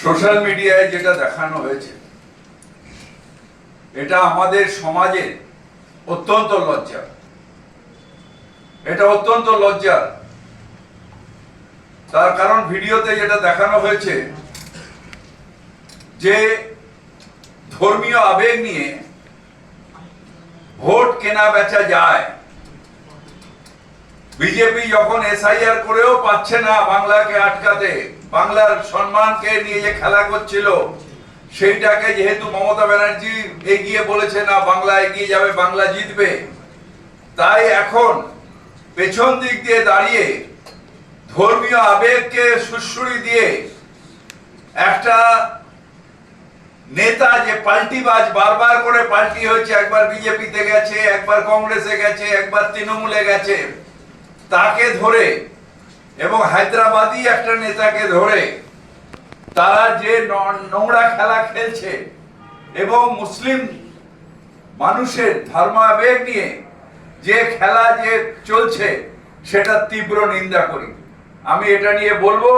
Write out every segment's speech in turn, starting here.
Social মিডিয়ায় যেটা দেখানো হয়েছে এটা আমাদের সমাজে অত্যন্ত লজ্জা। এটা অত্যন্ত লজ্জার। তার কারণ ভিডিওতে যেটা দেখানো হয়েছে যে ধর্মীয় আবেগ নিয়ে ভোট কেনা বেচা যায়। বিজেপি যখন এসআইআর করেও পাচ্ছে না বাংলাকে আটকাতে, বাংলার সম্মানকে নিয়ে যে খেলা করছিল সেইটাকে যেহেতু মমতা ব্যানার্জি এগিয়ে বলেছে না বাংলা এগিয়ে যাবে, বাংলা জিতবে, তাই এখন পেছন দিক দিয়ে দাঁড়িয়ে ধর্মীয় আবেগকে সুড়সুড়ি দিয়ে একটা নেতা যে পাল্টিবাজ, বারবার করে পাল্টি হয়েছে, একবার বিজেপিতে গেছে, একবার কংগ্রেসে গেছে, একবার তৃণমূলে গেছে, তাকে ধরে এবং হায়দ্রাবাদী একটা নেতাকে ধরে তারা যে নোংরা খেলা খেলছে এবং মুসলিম মানুষের ধর্মাবেগ নিয়ে যে খেলা যে চলছে সেটা তীব্র নিন্দা করি। আমি এটা নিয়ে বলবো,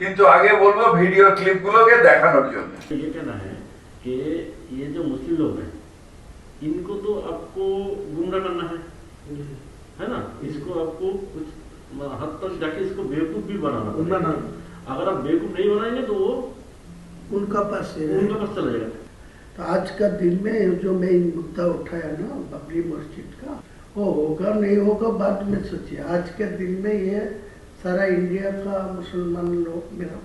কিন্তু আগে বলবো ভিডিও ক্লিপগুলোকে দেখানোর জন্য। ये कहना है कि ये जो मुस्लिम लोग हैं इनको तो आपको गुमराह करना है ना, इसको आपको कुछ हद तक जाके इसको बेवकूफ भी बनाना। अगर आप बेवकूफ नहीं बनाएंगे तो वो उनका पास चला जाएगा। तो आज का दिन में जो मैं मुद्दा उठाया ना बाबरी मस्जिद का, वो होगा नहीं होगा बाद में सोचिए। आज के दिन में ये सारा इंडिया का मुसलमान लोग मेरा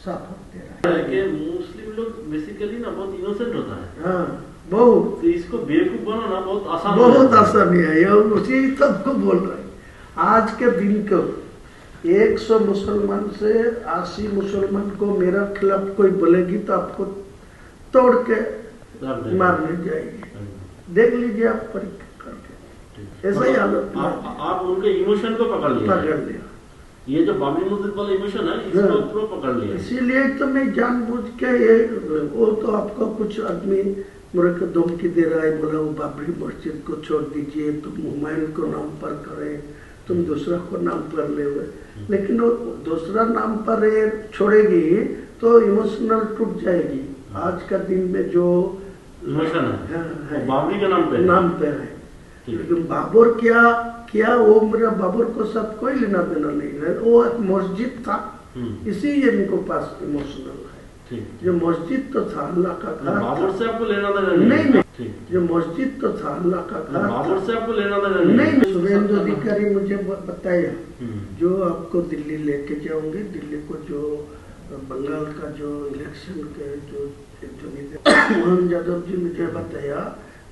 साथ दे रहा है कि मुस्लिम लोग बेसिकली ना बहुत इनोसेंट होता है। हाँ बहुत, तो इसको बेवकूफ बनाना बहुत आसान आसानी है। ये उसी सबको बोल रहे हैं। आज के दिन को 100 मुसलमान से 80 मुसलमान को मेरा खिलाफ कोई बोलेगी तो आपको तोड़ के मारने जाएगी। देख लीजिए आप परीक्षा करके, ऐसा ही हालत। आप उनके इमोशन को पकड़ लिया। ये जो बाबरी मस्जिद वाला इमोशन है इसको पूरा पकड़ लिया। इसीलिए तो मैं जानबूझ के ये, वो तो आपको कुछ आदमी मेरे को धमकी दे रहा है, बोला वो बाबरी मस्जिद को छोड़ दीजिए, तुम हुमायूं को नाम पर करें, तुम दूसरा को नाम पर ले हुए। लेकिन वो दूसरा नाम पर छोड़ेगी तो इमोशनल टूट जाएगी। आज का दिन में जो इमोशन है बाबरी के नाम पे है। लेकिन बाबर क्या वो मेरा बाबर को साथ कोई लेना देना नहीं है। वो एक मस्जिद था, इसी इनको पास इमोशनल है। जो मस्जिद तो था अल्लाह का घर, बाबर से आपको लेना देना नहीं। जो मस्जिद तो था अल्लाह का घर, बाबर से आपको लेना देना नहीं। शुभेंदु अधिकारी मुझे बताया जो आपको दिल्ली लेके जाऊंगे, दिल्ली को जो बंगाल का जो इलेक्शन के जो मोहन यादव जी मुझे बताया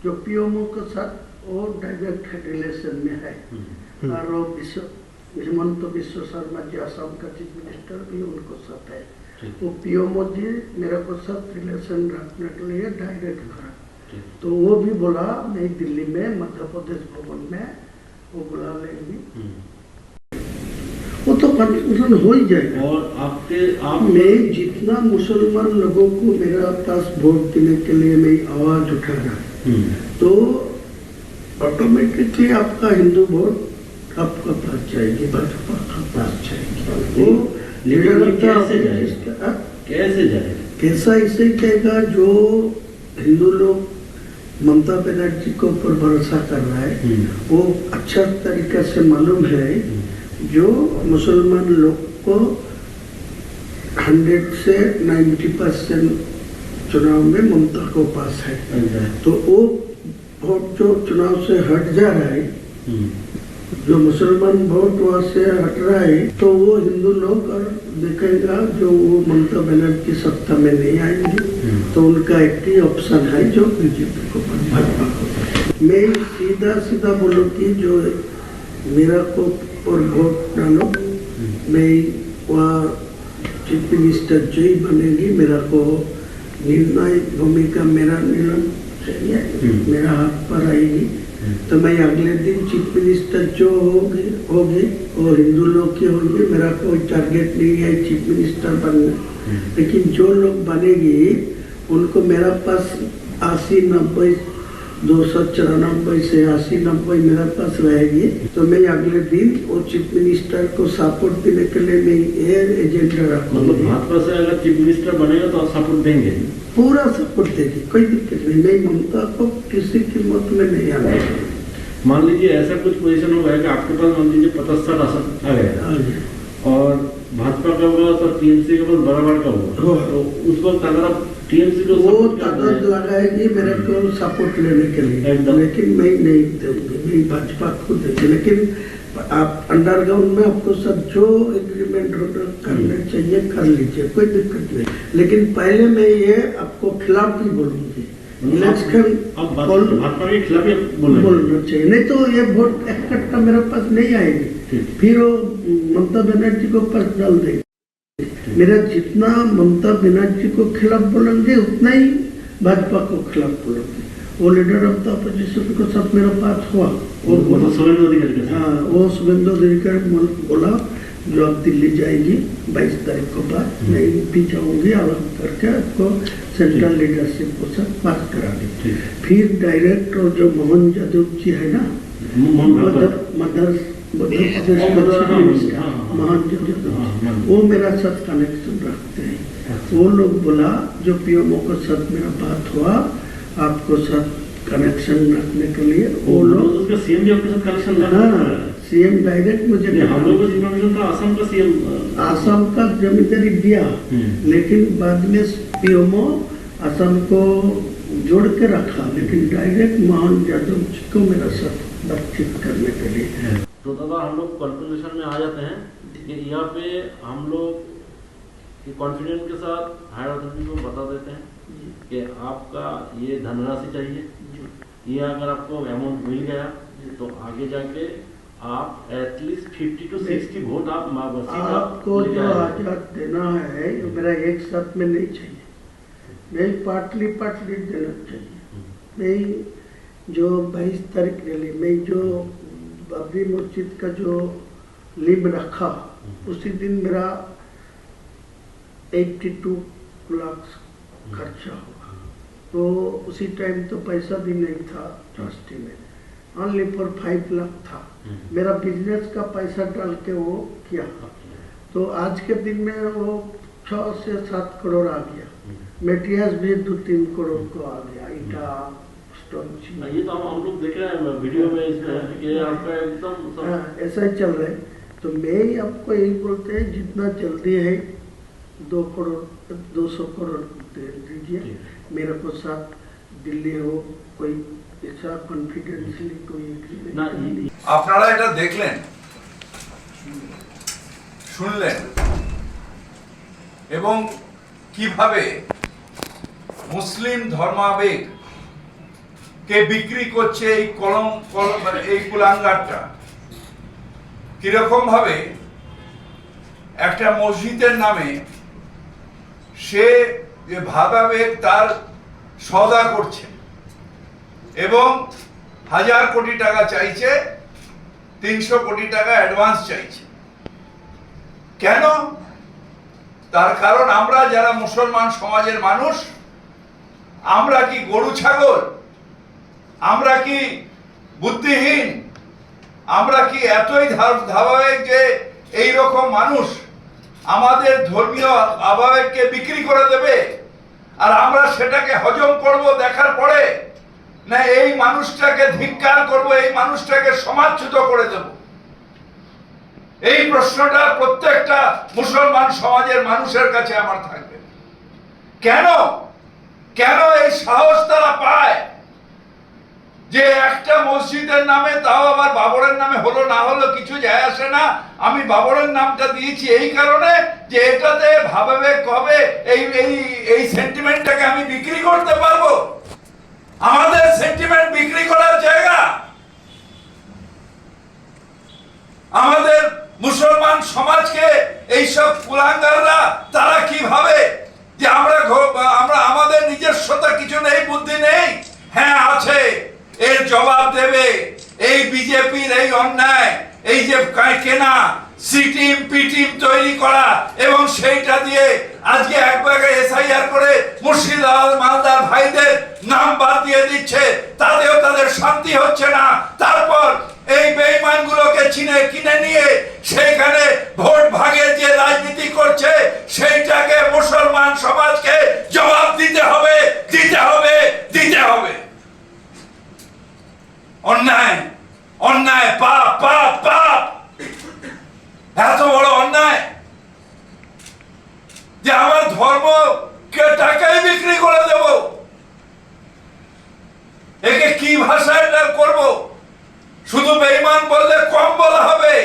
जो पीएमओ के साथ वो डायरेक्ट रिलेशन में है। और वो हिमंत विश्व शर्मा जी असम का चीफ मिनिस्टर भी उनको साथ है। वो पीएमओ जी मेरे को साथ रिलेशन रखने के लिए डायरेक्ट करा। तो वो भी बोला मैं दिल्ली में मध्य प्रदेश भवन में वो बुला लेंगे, वो तो कंफ्यूजन हो ही जाएगा। और आप मैं जितना मुसलमान लोगों को मेरा पास वोट देने के लिए मैं आवाज उठाना तो ऑटोमेटिकली आपका हिंदू वोट आपका पास जाएगी, भाजपा का पास जाएगी। वो कैसे जाएगा? कैसा इसे कहेगा जो हिंदू लोग ममता बनर्जी को ऊपर भरोसा कर रहा है, वो अच्छा तरीके से मालूम है जो मुसलमान लोग को 100 से 90% चुनाव में ममता को पास है। तो वो वोट जो चुनाव से हट जा रहा है, जो मुसलमान वोट वहाँ से हट रहा है, तो वो हिंदू लोग और देखेगा जो वो ममता बनर्जी सत्ता में नहीं आएंगे तो उनका एक ही ऑप्शन है जो बीजेपी को, भाजपा को। मैं सीधा बोलूँ कि जो मेरा को और वोट डालो, मैं वहाँ चीफ मिनिस्टर जो ही बनेगी मेरा को निर्णय भूमिका मेरा निर्णय चाहिए, मेरा हाथ पर आएगी। तो मैं अगले दिन चीफ मिनिस्टर जो होगी वो हिंदू लोग की होगी। मेरा कोई टारगेट नहीं है चीफ मिनिस्टर बनना, लेकिन जो लोग बनेगी उनको मेरा पास 80-90 294 से 80-90 मेरे पास रहेगी, तो मैं अगले दिन वो चीफ मिनिस्टर को सपोर्ट देने के लिए मैं ये एजेंडा मतलब रखूंगी। भाजपा से अगर चीफ मिनिस्टर बनेगा तो आप सपोर्ट देंगे? पूरा सपोर्ट देगी, कोई दिक्कत नहीं। मैं ममता को किसी कीमत में नहीं आने दूंगी। मान लीजिए ऐसा कुछ पोजीशन हो गया कि आपके पास मान लीजिए 75 आसन आ गया और भाजपा का हुआ तो टीएमसी के पास बराबर का हुआ, तो उस वक्त अगर आप टीएमसी को वो support करते ताकत हैं, लगाएगी मेरे को सपोर्ट लेने के लिए, एकदम। लेकिन मैं नहीं दूंगी, मैं भाजपा को देगी। लेकिन आप अंडरग्राउंड में आपको सब जो एग्रीमेंट करने चाहिए कर लीजिए, कोई दिक्कत नहीं। लेकिन पहले मैं ये आपको खिलाफ ही बोलूंगी, इलेक्शन आप भाजपा के खिलाफ ही बोल बोलना चाहिए, नहीं तो ये वोट इकट्ठा मेरे पास नहीं आएगी, फिर वो ममता बनर्जी को ऊपर डाल देंगे। मेरा जितना ममता बनर्जी को खिलाफ बोलेंगे उतना ही भाजपा को खिलाफ बोलेंगे। वो लीडर ऑफ द अपोजिशन को सब मेरे पास हुआ, वो सुरेंद्र अधिकारी के साथ। हाँ, वो शुभेंदु अधिकारी बोला जो अब दिल्ली जाएगी 22 तारीख को बाद, मैं भी जाऊंगी, आराम करके आपको सेंट्रल लीडरशिप को सब पास करा दी। फिर डायरेक्ट और जो मोहन यादव जी है ना, मध्य प्रदेश मोहन यादव, वो मेरा साथ कनेक्शन रखते हैं। वो लोग बोला जो पीएमओ के साथ मेरा बात हुआ, आपको साथ कनेक्शन रखने के लिए वो लोग, उसका सीएम भी आपके साथ कनेक्शन रखा है? सीएम डायरेक्ट मुझे, हम लोगों को इन्फॉर्मेशन था असम का सीएम, आसाम का जमींदारी दिया, लेकिन बाद में पीएमओ असम को जोड़ के रखा, लेकिन डायरेक्ट मोहन यादव जी को मेरा साथ बातचीत करने के लिए। तो दादा हम लोग कंक्लूजन में आ जाते हैं कि यहाँ पे हम लोग कॉन्फिडेंस के साथ हायर अथॉरिटी को बता देते हैं कि आपका ये धनराशि चाहिए, ये अगर आपको अमाउंट मिल गया तो आगे जाके आप एटलीस्ट 50 to 60 वोट आप आपको जो आजाद देना है ये मेरा एक साथ में नहीं चाहिए, मैं पार्टली देना चाहिए। मैं जो 22 तारीख रैली में जो बाबरी मस्जिद का जो लिब रखा, उसी दिन मेरा 82 लाख खर्चा हुआ, तो उसी टाइम तो पैसा भी नहीं था ट्रस्टी में, ओनली फॉर 5 लाख था। मेरा बिजनेस का पैसा डाल के वो किया, तो आज के दिन में वो 6 से 7 करोड़ आ गया। मेटेरियल्स भी 2-3 करोड़ को आ गया, ईटा स्टोन। ये तो हम लोग देख रहे हैं वीडियो में, इसमें ये आपका एकदम ऐसा ही चल रहा है। तो मैं आपको यही बोलते हैं जितना जल्दी है 200 करोड़ दे दीजिए मेरे को, साथ दिल्ली हो कोई ऐसा कॉन्फिडेंशियली कोई। আপনারা এটা দেখলেন, শুনলেন এবং কিভাবে মুসলিম ধর্মাবেগ কে বিক্রি করছে এই এই কুলাঙ্গারটা, কিরকম ভাবে একটা মসজিদের নামে সে যে ভাবাবেগ তার সওদা করছে এবং 1000 কোটি টাকা চাইছে, 300 কোটি টাকা অ্যাডভান্স চাইছে। কেন? তার কারণ আমরা যারা মুসলমান সমাজের মানুষ, আমরা কি গরু ছাগল? আমরা কি বুদ্ধিহীন? আমরা কি এতই ধাবাবেগ যে এই রকম মানুষ আমাদের ধর্মীয় আবেগকে বিক্রি করে দেবে আর আমরা সেটাকে হজম করব দেখার পরে, না এই মানুষটাকে ধিক্কার করব, এই মানুষটাকে সমাজচ্যুত করে দেব? এই প্রশ্নটা প্রত্যেকটা মুসলমান সমাজের মানুষের কাছে আমার থাকবে। কেন কেন এই সাহস তারা পায় যে একটা মসজিদের নামে, তাও আবার বাবরের নামে হলো না হলো কিছু যায় আসে না, আমি বাবরের নামটা দিয়েছি এই কারণে যে এটাতে ভাবাবেগ হবে, এই এই এই সেন্টিমেন্টটাকে আমি বিক্রি করতে পারবো। আমাদের সেন্টিমেন্ট বিক্রি করার জায়গা, আমাদের মুসলমান সমাজকে এইসব কুলাঙ্গাররা তারা কি ভাবে যে আমরা আমাদের নিজস্বতা কিছু নেই, বুদ্ধি নেই? হ্যাঁ আছে, এর জবাব দেবে এই বিজেপির এই অন্যায়, এই যে কেনা সি টিম পি টিম তৈরি করা এবং সেইটা দিয়ে আজকে একবারে এসআইআর করে মুর্শিদাবাদ মালদার ভাইদের নাম বাদ দিয়ে দিচ্ছে, তাতেও শান্তি হচ্ছে না, তারপর এই বেঈমানগুলোকে কিনে নিয়ে সেইখানে ভোট ভাগের যে রাজনীতি করছে সেইটাকে মুসলমান সমাজকে জবাব দিতে হবে, দিতে হবে, দিতে হবে। অন্যায়, অন্যায়, পাপ, পাপ, পাপ, এত বড় অন্যায় যে আমার ধর্মকে টাকায় বিক্রি করে দেব। একে কি ভাষায় করব? শুধু বেঈমান বললে কম বলা হবে।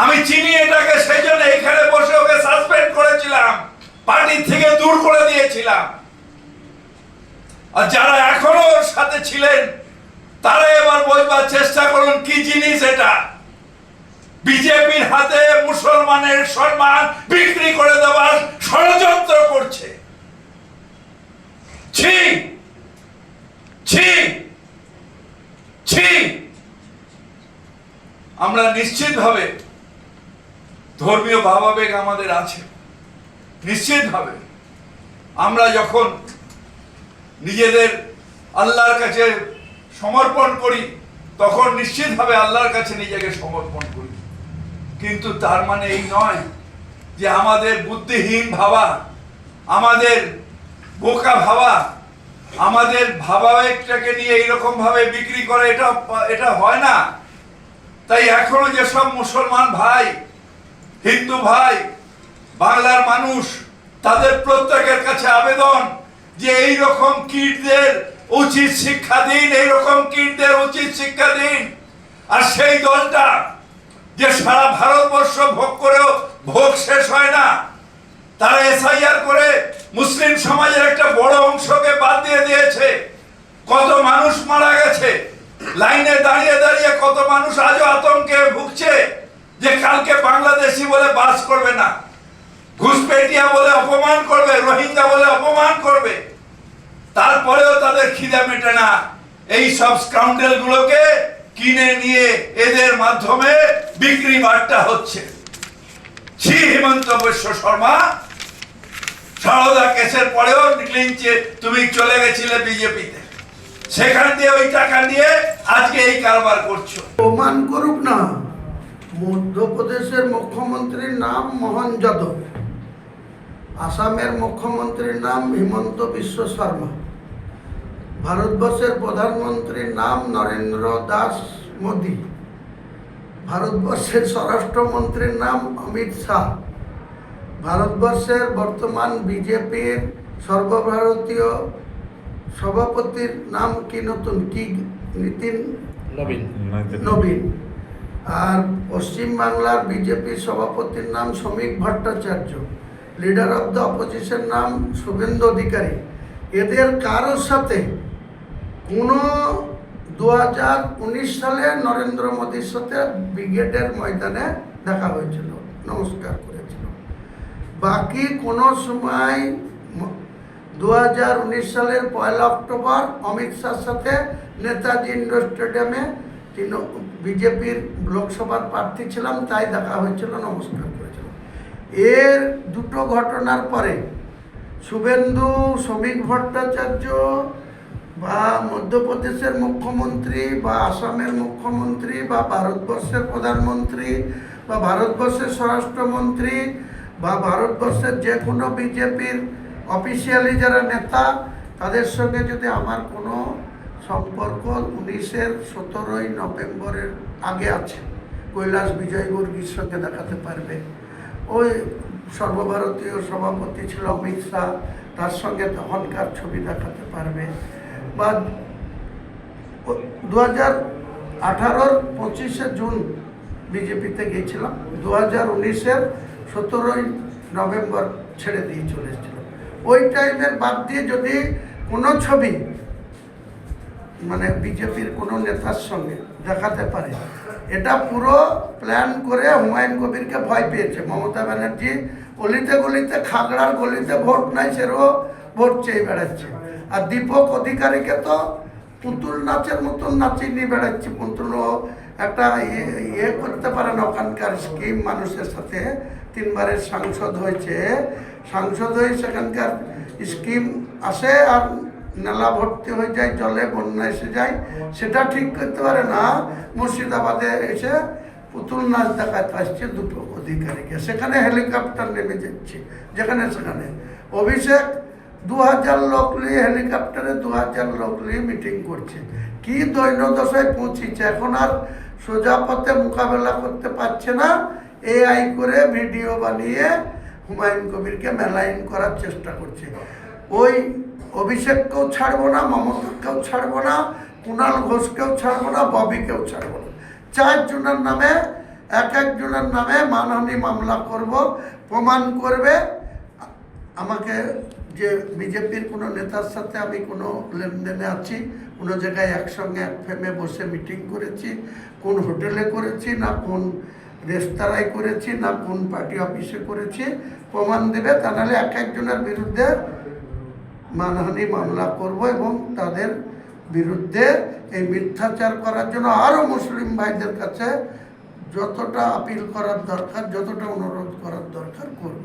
আমি চিনি এটাকে, সেই জন্য এখানে বসে ওকে সাসপেন্ড করেছিলাম, পার্টি থেকে দূর করে দিয়েছিলাম। আর যারা এখনো ওর সাথে ছিলেন তারা এবার বলবার চেষ্টা করুন কি জিনিস এটা। বিজেপির হাতে মুসলমানের সম্মান বিক্রি করে দেওয়ার ষড়যন্ত্র করছে। ছি, ছি, ছি। আমরা নিশ্চিতভাবে ধর্মীয় ভাবাবেগ আমাদের আছে, নিশ্চিতভাবে। আমরা যখন নিজেদের আল্লাহর কাছে সমর্পণ করি তখন নিশ্চিতভাবে আল্লাহর কাছে নিজেকে সমর্পণ করি, কিন্তু তার মানে এই নয় যে আমাদের বুদ্ধিহীন ভাবা, আমাদের বোকা ভাবা, আমাদের ভাবাবেগটাকে নিয়ে এইরকম ভাবে বিক্রি করে, এটা হয় না। তাই এখনো যেসব মুসলমান ভাই, হিন্দু ভাই, বাংলার মানুষ, তাদের প্রত্যেকের কাছে আবেদন যে এইরকম কীটদের উচিত শিক্ষা দিন, এইরকম কীটদের উচিত শিক্ষা দিন। আর সেই দলটা যে সারা ভারতবর্ষ ভোগ করেও ভোগ শেষ হয় না, তারা এসআইআর করে মুসলিম সমাজের একটা বড় অংশকে বাদ দিয়ে দিয়েছে। কত মানুষ মারা গেছে, লাইনে দাঁড়িয়ে দাঁড়িয়ে কত মানুষ আজও আতঙ্কে ভুগছে যে কালকে বাংলাদেশি বলে বাস করবে না, ঘুষপেটিয়া বলে অপমান করবে, রোহিঙ্গা বলে অপমান করবে। তারপরেও তাদের খিদে মেটে না। এই সব স্কাউন্ডেল গুলোকে কিনে নিয়ে এদের মাধ্যমে বিক্রি বাট্টা হচ্ছে। ছি হিমন্ত বিশ্ব শর্মা, সারদা কেসের পরেও লিঞ্চে তুমি চলে গেছিলে বিজেপিতে, সেখান দিয়ে ওই টাকা নিয়ে আজকে এই কারবার করছো। প্রমাণ করুক না। মধ্যপ্রদেশের মুখ্যমন্ত্রীর নাম মোহন যাদব, আসামের মুখ্যমন্ত্রীর নাম হিমন্ত বিশ্ব শর্মা, ভারতবর্ষের প্রধানমন্ত্রীর নাম নরেন্দ্র দাস মোদী, ভারতবর্ষের স্বরাষ্ট্রমন্ত্রীর নাম অমিত শাহ, ভারতবর্ষের বর্তমান বিজেপির সর্বভারতীয় সভাপতির নাম কি নতুন কি নীতিন নবীন, আর পশ্চিম বাংলার বিজেপির সভাপতির নাম শ্রমিক Bhattacharya, leader of the opposition নাম শুভেন্দু অধিকারী। এদের কারোর সাথে কোনো 2019 সালে নরেন্দ্র মোদীর সাথে ব্রিগেডের ময়দানে দেখা হয়েছিল, নমস্কার করেছিল। বাকি কোনো সময় 2019 সালের 1 অক্টোবর অমিত শাহর সাথে নেতাজি ইন্ডোর স্টেডিয়ামে বিজেপির লোকসভার প্রার্থী ছিলাম তাই দেখা হয়েছিল, নমস্কার করেছিল। এর দুটো ঘটনার পরে শুভেন্দু, শ্রমিক ভট্টাচার্য বা মধ্যপ্রদেশের মুখ্যমন্ত্রী বা আসামের মুখ্যমন্ত্রী বা ভারতবর্ষের প্রধানমন্ত্রী বা ভারতবর্ষের স্বরাষ্ট্রমন্ত্রী বা ভারতবর্ষের যে কোনো বিজেপির অফিসিয়ালি যারা নেতা, তাদের সঙ্গে যদি আমার কোনো সম্পর্ক 17 নভেম্বরের আগে আছে, কৈলাস বিজয়বর্গীর সঙ্গে দেখাতে পারবে। ওই সর্বভারতীয় সভাপতি ছিল অমিত শাহ, তার সঙ্গে তখনকার ছবি দেখাতে পারবে। বা 2018-র 25শে জুন বিজেপিতে গিয়েছিলাম, 2019-এর 17 নভেম্বর ছেড়ে দিয়ে চলে এসেছিল। ওই টাইমের বাদ দিয়ে যদি কোনো ছবি মানে বিজেপির কোনো নেতার সঙ্গে দেখাতে পারে, এটা পুরো প্ল্যান করে হুমায়ুন কবিরকে ভয় পেয়েছে মমতা ব্যানার্জি। গলিতে গলিতে, খাগড়ার গলিতে ভোট নাই, সেরও ভোট চেয়ে বেড়াচ্ছে। আর দীপক অধিকারীকে তো পুতুল নাচের মতন নাচিয়ে নিয়ে বেড়াচ্ছে। পুতুলও একটা ইয়ে করতে পারে না, ওখানকার স্কিম মানুষের সাথে 3বারের সাংসদ হয়েছে, সাংসদ হয়ে সেখানকার স্কিম আসে আর নালা ভর্তি হয়ে যায়, জলে বন্যা এসে যায়, সেটা ঠিক করতে পারে না। মুর্শিদাবাদে এসে পুতুল নাচ দেখাতে আসছে দুটো অধিকারীকে, সেখানে হেলিকপ্টার নেমে যাচ্ছে যেখানে সেখানে। অভিষেক 2000 লোক নিয়ে হেলিকপ্টারে 2000 লোক নিয়ে মিটিং করছে। কি দৈন্যদশায় পৌঁছেছে, এখন আর সোজা পথে মোকাবেলা করতে পারছে না। এআই করে ভিডিও বানিয়ে হুমায়ুন কবিরকে মেলাইন করার চেষ্টা করছে। ওই অভিষেককেও ছাড়বো না, মমতাকেও ছাড়বো না, কুণাল ঘোষকেও ছাড়বো না, ববিকেও ছাড়বো না। 4 জনের নামে, এক একজনের নামে মানহানি মামলা করব। প্রমাণ করবে আমাকে যে বিজেপির কোনো নেতার সাথে আমি কোনো লেনদেনে আছি, কোনো জায়গায় একসঙ্গে এক ফেমে বসে মিটিং করেছি, কোন হোটেলে করেছি, না কোন রেস্তোরাঁয় করেছি, না কোন পার্টি অফিসে করেছি, প্রমাণ দেবে। তা নাহলে এক একজনের বিরুদ্ধে মানহানি মামলা করব এবং তাদের বিরুদ্ধে এই মিথ্যাচার করার জন্য আরও মুসলিম ভাইদের কাছে যতটা আপিল করার দরকার, যতটা অনুরোধ করার দরকার করব।